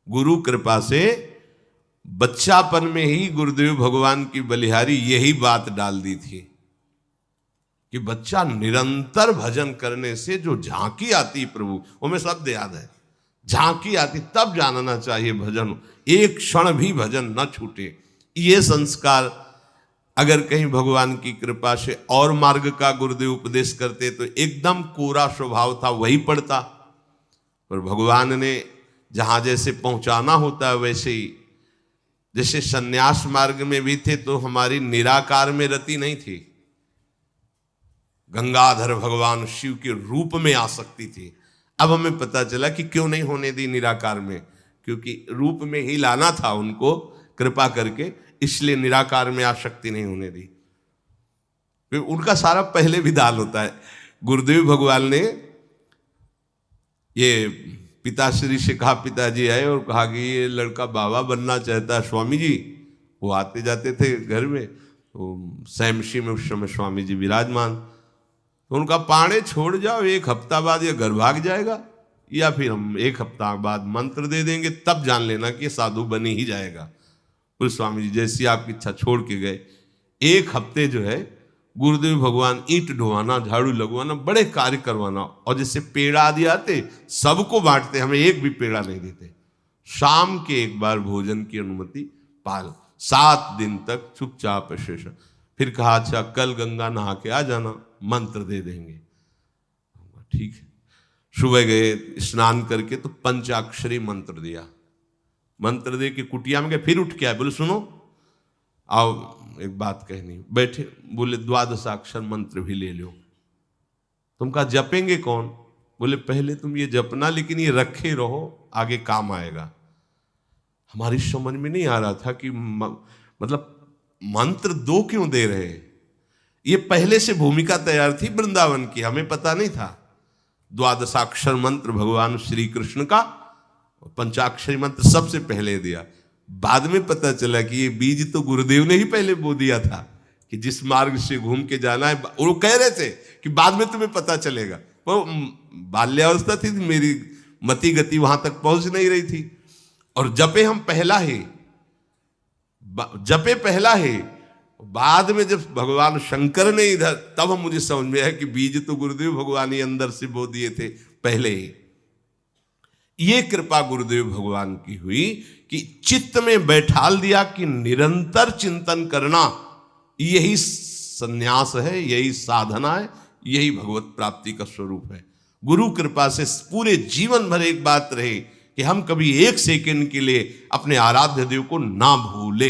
गुरु कृपा से बच्चापन में ही गुरुदेव भगवान की बलिहारी यही बात डाल दी थी कि बच्चा निरंतर भजन करने से जो झांकी आती प्रभु, वो हमें शब्द याद है, झांकी आती तब जानना चाहिए भजन, एक क्षण भी भजन न छूटे। ये संस्कार अगर कहीं भगवान की कृपा से और मार्ग का गुरुदेव उपदेश करते तो एकदम कोरा स्वभाव था वही पड़ता, पर भगवान ने जहां जैसे पहुंचाना होता है वैसे ही, जैसे सन्यास मार्ग में भी थे तो हमारी निराकार में रति नहीं थी, गंगाधर भगवान शिव के रूप में आसक्ति थी। अब हमें पता चला कि क्यों नहीं होने दी निराकार में, क्योंकि रूप में ही लाना था उनको कृपा करके, इसलिए निराकार में आसक्ति नहीं होने दी। फिर उनका सारा पहले विधान होता है। गुरुदेव भगवान ने ये पिताश्री से कहा, पिताजी आए और कहा कि ये लड़का बाबा बनना चाहता है स्वामी जी। वो आते जाते थे घर में, तो सैमशी में उस समय स्वामी जी विराजमान, तो उनका पाणे छोड़ जाओ, एक हफ्ता बाद ये घर भाग जाएगा, या फिर हम एक हफ्ता बाद मंत्र दे देंगे, तब जान लेना कि साधु बनी ही जाएगा। फिर स्वामी जी जैसी आपकी इच्छा छोड़ के गए। एक हफ्ते जो है गुरुदेव भगवान ईंट ढोवाना, झाड़ू लगवाना, बड़े कार्य करवाना, और जैसे पेड़ा आदि आते सबको बांटते, हमें एक भी पेड़ा नहीं देते। शाम के एक बार भोजन की अनुमति पाल, 7 दिन तक चुपचाप शेष। फिर कहा अच्छा कल गंगा नहा के आ जाना, मंत्र दे देंगे। ठीक है, सुबह गए स्नान करके तो पंचाक्षरी मंत्र दिया, मंत्र दे के कुटिया में गए, फिर उठ के आए, बोले सुनो आओ एक बात कहनी। बैठे, बोले 12 मंत्र भी ले लो। तुम कहा जपेंगे कौन? बोले पहले तुम ये जपना, लेकिन ये रखे रहो, आगे काम आएगा। हमारी समझ में नहीं आ रहा था कि मतलब मंत्र 2 क्यों दे रहे हैं। ये पहले से भूमिका तैयार थी वृंदावन की, हमें पता नहीं था। 12 मंत्र भगवान श्री कृष्ण का, पंचाक्षरी मंत्र सबसे पहले दिया। बाद में पता चला कि ये बीज तो गुरुदेव ने ही पहले बो दिया था कि जिस मार्ग से घूम के जाना है। वो कह रहे थे कि बाद में तुम्हें पता चलेगा, वो बाल्यावस्था थी, मेरी मति गति वहां तक पहुंच नहीं रही थी। और जपे हम पहला ही, जपे पहला ही, बाद में जब भगवान शंकर ने इधर, तब हम मुझे समझ में आया कि बीज तो गुरुदेव भगवान ही अंदर से बो दिए थे पहले ही। ये कृपा गुरुदेव भगवान की हुई कि चित्त में बैठाल दिया कि निरंतर चिंतन करना यही संन्यास है, यही साधना है, यही भगवत प्राप्ति का स्वरूप है। गुरु कृपा से पूरे जीवन भर एक बात रहे कि हम कभी 1 सेकंड के लिए अपने आराध्य देव को ना भूले,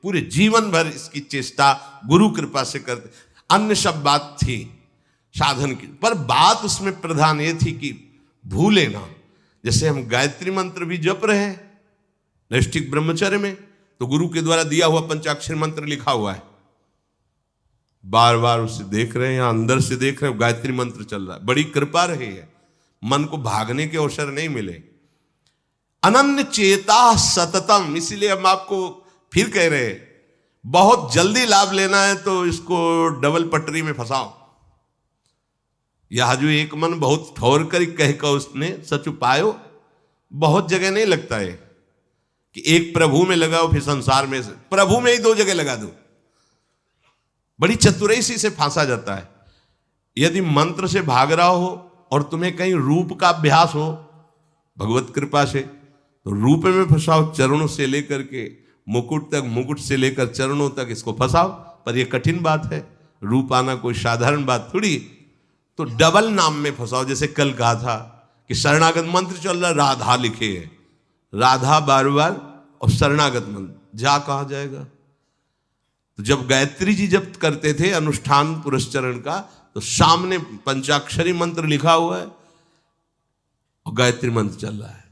पूरे जीवन भर इसकी चेष्टा गुरु कृपा से करते। अन्य सब बात थी साधन की, पर बात उसमें प्रधान ये थी कि भूले ना। जैसे हम गायत्री मंत्र भी जप रहे हैं नैष्ठिक ब्रह्मचर्य में, तो गुरु के द्वारा दिया हुआ पंचाक्षर मंत्र लिखा हुआ है, बार बार उसे देख रहे हैं, अंदर से देख रहे हैं, गायत्री मंत्र चल रहा है। बड़ी कृपा रही है, मन को भागने के अवसर नहीं मिले। अनन्य चेता सततम, इसीलिए हम आपको फिर कह रहे हैं, बहुत जल्दी लाभ लेना है तो इसको डबल पटरी में फंसाओ। यह जो एक मन बहुत ठोर कर कह कर उसने सच उपायो, बहुत जगह नहीं लगता है कि एक प्रभु में लगाओ फिर संसार में, प्रभु में ही 2 जगह लगा दो। बड़ी चतुराई से फांसा जाता है। यदि मंत्र से भाग रहा हो और तुम्हें कहीं रूप का अभ्यास हो भगवत कृपा से, तो रूप में फंसाओ, चरणों से लेकर के मुकुट तक, मुकुट से लेकर चरणों तक इसको फंसाओ। पर यह कठिन बात है, रूप आना कोई साधारण बात थोड़ी। तो डबल नाम में फंसाओ। जैसे कल कहा था कि शरणागत मंत्र चल रहा, राधा लिखे है, राधा बार बार, और शरणागत मंत्र जा कहा जाएगा। तो जब गायत्री जी जब करते थे अनुष्ठान पुरस्चरण का, तो सामने पंचाक्षरी मंत्र लिखा हुआ है और गायत्री मंत्र चल रहा है।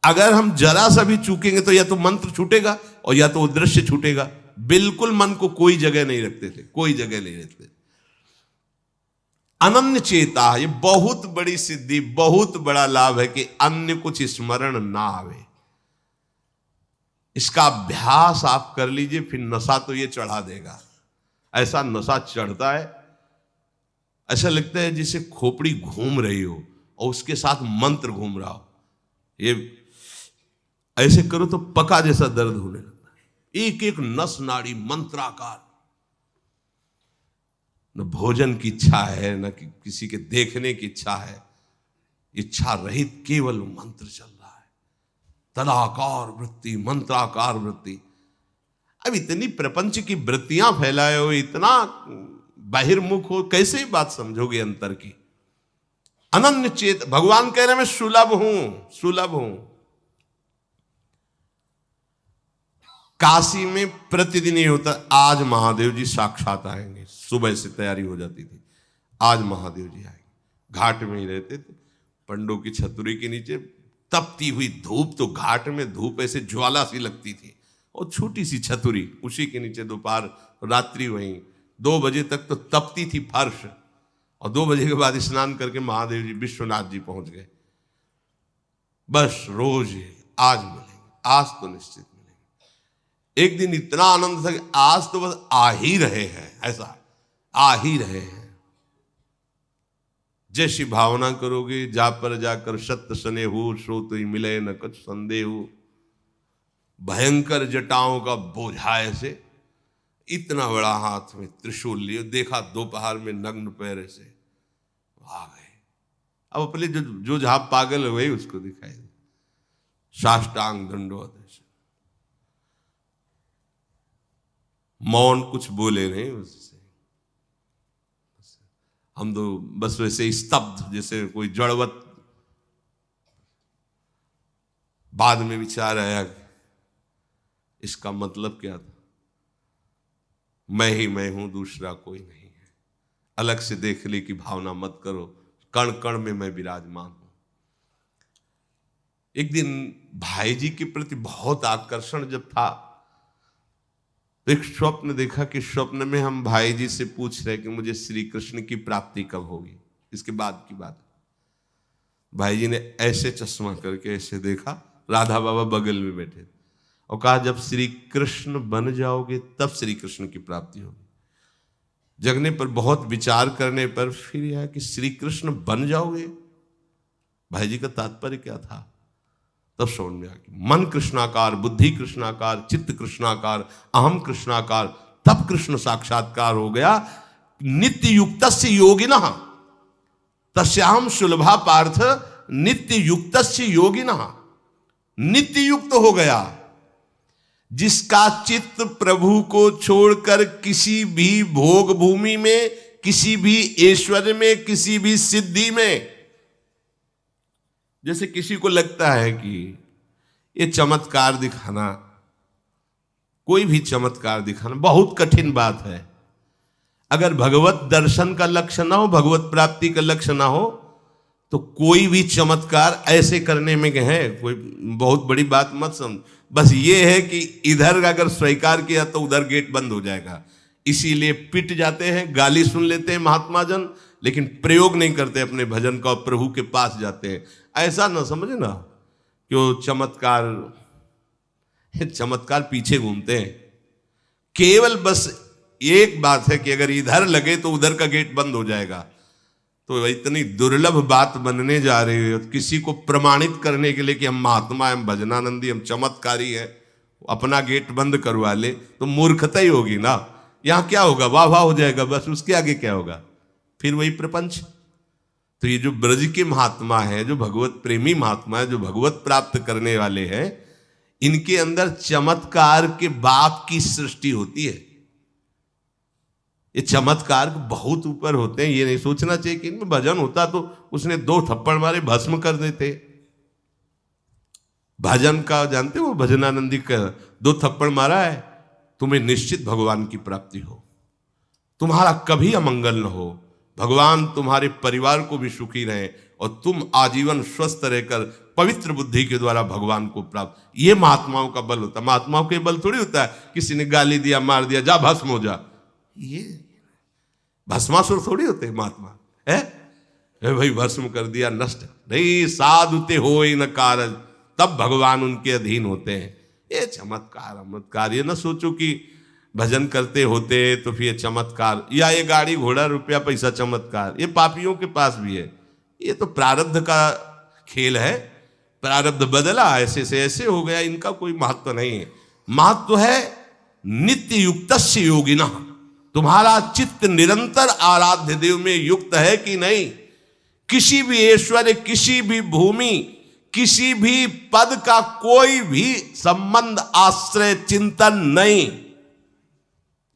अगर हम जरा सा भी चूकेंगे तो या तो मंत्र छूटेगा और या तो वो दृश्य छूटेगा। बिल्कुल मन को कोई जगह नहीं रखते थे, कोई जगह नहीं रखते थे। अनन्य चेता, ये बहुत बड़ी सिद्धि, बहुत बड़ा लाभ है कि अन्य कुछ स्मरण ना आवे। इसका अभ्यास आप कर लीजिए, फिर नशा तो ये चढ़ा देगा। ऐसा नशा चढ़ता है, ऐसा लगता है जैसे खोपड़ी घूम रही हो और उसके साथ मंत्र घूम रहा हो। ये ऐसे करो तो पका जैसा दर्द होने लगता है, एक एक नस नाड़ी मंत्राकार। न भोजन की इच्छा है, न किसी के देखने की इच्छा है, इच्छा रहित केवल मंत्र चल रहा है। तदाकार वृत्ति, मंत्राकार वृत्ति। अब इतनी प्रपंच की वृत्तियां फैलाए हो, इतना बहिर्मुख हो, कैसे बात समझोगे अंतर की? अनन्य चेत, भगवान कह रहे मैं सुलभ हूं, सुलभ हूं। काशी में प्रतिदिन ये होता, आज महादेव जी साक्षात आएंगे, सुबह से तैयारी हो जाती थी, आज महादेव जी आएंगे। घाट में ही रहते थे, पंडों की छतरी के नीचे तपती हुई धूप, तो घाट में धूप ऐसे ज्वाला सी लगती थी, और छोटी सी छतरी, उसी के नीचे दोपहर रात्रि वहीं 2 बजे तक तो तपती थी फर्श, और 2 बजे के बाद स्नान करके महादेव जी विश्वनाथ जी पहुंच गए। बस रोज आज मिलेंगे, आज तो निश्चित मिलेंगे। एक दिन इतना आनंद था कि आज तो बस आ ही रहे हैं, ऐसा आ ही रहे हैं। जैसी भावना करोगे, जा पर जाकर सत्य सने हो, सो तो ही मिले न कुछ संदेह हो। भयंकर जटाओं का बोझा ऐसे, इतना बड़ा हाथ में त्रिशूल लिए, देखा दोपहर में नग्न पैर से आ गए। अब अपने जो जहां पागल है वही उसको दिखाई दे, साष्टांग दंडवत ऐसे, मौन, कुछ बोले नहीं उससे। हम तो बस वैसे स्तब्ध, जैसे कोई जड़वत। बाद में विचार आया इसका मतलब क्या था? मैं ही मैं हूं, दूसरा कोई नहीं है। अलग से देखने की भावना मत करो, कण कण में मैं विराजमान हूं। एक दिन भाई जी के प्रति बहुत आकर्षण जब था, एक स्वप्न देखा कि स्वप्न में हम भाई जी से पूछ रहे कि मुझे श्री कृष्ण की प्राप्ति कब होगी। इसके बाद की बात, भाई जी ने ऐसे चश्मा करके ऐसे देखा, राधा बाबा बगल में बैठे और कहा जब श्री कृष्ण बन जाओगे तब श्री कृष्ण की प्राप्ति होगी। जगने पर, बहुत विचार करने पर फिर यह कि श्री कृष्ण बन जाओगे, भाई जी का तात्पर्य क्या था? तब समझ में आ गया। मन कृष्णाकार, बुद्धि कृष्णाकार, चित्त कृष्णाकार, अहम कृष्णाकार, तब कृष्ण साक्षात्कार हो गया। नित्य युक्तस्य योगिनः तस्याहं सुलभा पार्थ नित्य युक्तस्य योगिनः। नित्य युक्त हो गया जिसका चित्त प्रभु को छोड़कर किसी भी भोग भूमि में, किसी भी ऐश्वर्य में, किसी भी सिद्धि में। जैसे किसी को लगता है कि ये चमत्कार दिखाना, कोई भी चमत्कार दिखाना बहुत कठिन बात है। अगर भगवत दर्शन का लक्ष्य ना हो, भगवत प्राप्ति का लक्ष्य ना हो, तो कोई भी चमत्कार ऐसे करने में है कोई बहुत बड़ी बात मत समझ। बस ये है कि इधर अगर स्वीकार किया तो उधर गेट बंद हो जाएगा, इसीलिए पिट जाते हैं, गाली सुन लेते हैं महात्मा जन, लेकिन प्रयोग नहीं करते अपने भजन का, प्रभु के पास जाते हैं। ऐसा ना समझे ना कि वो चमत्कार पीछे घूमते हैं। केवल बस एक बात है कि अगर इधर लगे तो उधर का गेट बंद हो जाएगा। तो इतनी दुर्लभ बात बनने जा रही है, किसी को प्रमाणित करने के लिए कि हम महात्मा, हम भजनानंदी, हम चमत्कारी हैं, अपना गेट बंद करवा ले तो मूर्खता ही होगी ना। यहां क्या होगा? वाह वाह हो जाएगा, बस उसके आगे क्या होगा? फिर वही प्रपंच। तो ये जो ब्रज के महात्मा है, जो भगवत प्रेमी महात्मा है, जो भगवत प्राप्त करने वाले हैं, इनके अंदर चमत्कार के बाप की सृष्टि होती है। ये चमत्कार बहुत ऊपर होते हैं। ये नहीं सोचना चाहिए कि इनमें भजन होता तो उसने 2 थप्पड़ मारे भस्म कर देते। भजन का जानते हो, भजनानंदी का 2 थप्पड़ मारा है, तुम्हें निश्चित भगवान की प्राप्ति हो, तुम्हारा कभी अमंगल न हो, भगवान तुम्हारे परिवार को भी सुखी रहे और तुम आजीवन स्वस्थ रहकर पवित्र बुद्धि के द्वारा भगवान को प्राप्त। ये महात्माओं का बल होता है। महात्माओं के बल थोड़ी होता है किसी ने गाली दिया, मार दिया, जा भस्म हो जा। ये भस्मासुर थोड़ी होते महात्मा है, भाई भस्म कर दिया, नष्ट नहीं। साधुते हो न कारज, तब भगवान उनके अधीन होते हैं। ये चमत्कार, ये ना सोचो कि भजन करते होते तो फिर चमत्कार, या ये गाड़ी घोड़ा रुपया पैसा चमत्कार, ये पापियों के पास भी है। ये तो प्रारब्ध का खेल है। प्रारब्ध बदला, ऐसे से ऐसे हो गया, इनका कोई महत्व नहीं है। महत्व है नित्य युक्तस्य योगिनः, तुम्हारा चित्त निरंतर आराध्य देव में युक्त है कि नहीं। किसी भी ऐश्वर्य, किसी भी भूमि, किसी भी पद का कोई भी संबंध, आश्रय, चिंतन नहीं।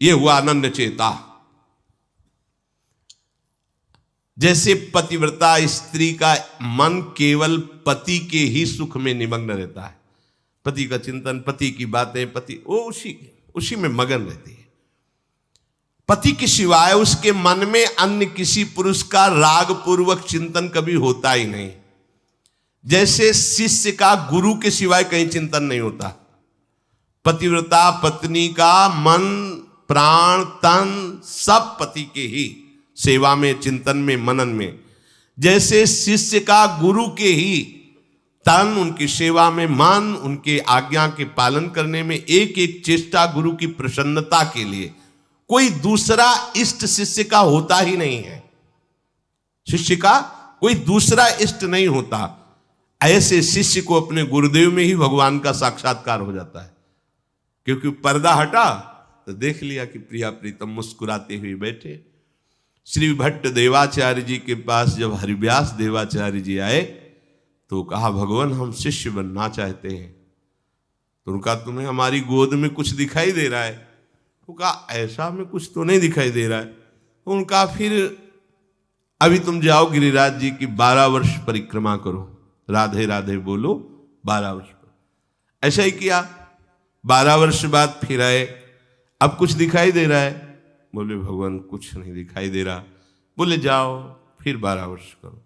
ये हुआ अनन्य चेता। जैसे पतिव्रता स्त्री का मन केवल पति के ही सुख में निमग्न रहता है, पति का चिंतन, पति की बातें, पति वो उसी में मगन रहती है। पति के सिवाय उसके मन में अन्य किसी पुरुष का राग पूर्वक चिंतन कभी होता ही नहीं। जैसे शिष्य का गुरु के सिवाय कहीं चिंतन नहीं होता, पतिव्रता पत्नी का मन, प्राण, तन सब पति के ही सेवा में, चिंतन में, मनन में। जैसे शिष्य का गुरु के ही तन, उनकी सेवा में मन, उनके आज्ञा के पालन करने में एक एक चेष्टा गुरु की प्रसन्नता के लिए, कोई दूसरा इष्ट शिष्य का होता ही नहीं है। शिष्य का कोई दूसरा इष्ट नहीं होता। ऐसे शिष्य को अपने गुरुदेव में ही भगवान का साक्षात्कार हो जाता है, क्योंकि पर्दा हटा तो देख लिया कि प्रिया प्रीतम मुस्कुराते हुए बैठे। श्री भट्ट देवाचार्य जी के पास जब हरिव्यास देवाचार्य जी आए तो कहा, भगवान हम शिष्य बनना चाहते हैं। तो उनका, तुम्हें हमारी गोद में कुछ दिखाई दे रहा है? तो कहा, ऐसा में कुछ तो नहीं दिखाई दे रहा है। तो उनका, फिर अभी तुम जाओ गिरिराज जी की 12 वर्ष परिक्रमा करो, राधे राधे बोलो 12 वर्ष पर। ऐसा ही किया। 12 वर्ष बाद फिर आए, अब कुछ दिखाई दे रहा है? बोले भगवान कुछ नहीं दिखाई दे रहा। बोले जाओ फिर 12 वर्ष करो।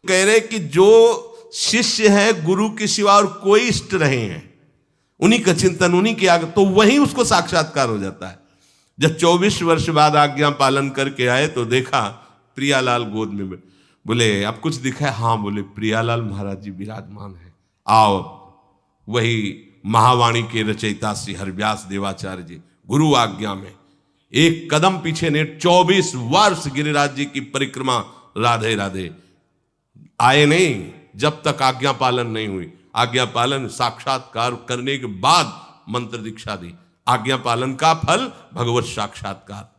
कह रहे कि जो शिष्य है गुरु के सिवा और कोई इष्ट नहीं है, उन्हीं का चिंतन, उन्हीं के आगे, तो वहीं उसको साक्षात्कार हो जाता है। जब 24 वर्ष बाद आज्ञा पालन करके आए तो देखा प्रियालाल गोद में। बोले अब कुछ दिखा है? हाँ। बोले प्रियालाल महाराज जी विराजमान है, आओ। वही महावाणी के रचयिता श्री हरिव्यास देवाचार्य जी गुरु आज्ञा में एक कदम पीछे ने 24 वर्ष गिरिराज जी की परिक्रमा राधे राधे आए नहीं, जब तक आज्ञा पालन नहीं हुई। आज्ञा पालन साक्षात्कार करने के बाद मंत्र दीक्षा दी। आज्ञा पालन का फल भगवत साक्षात्कार।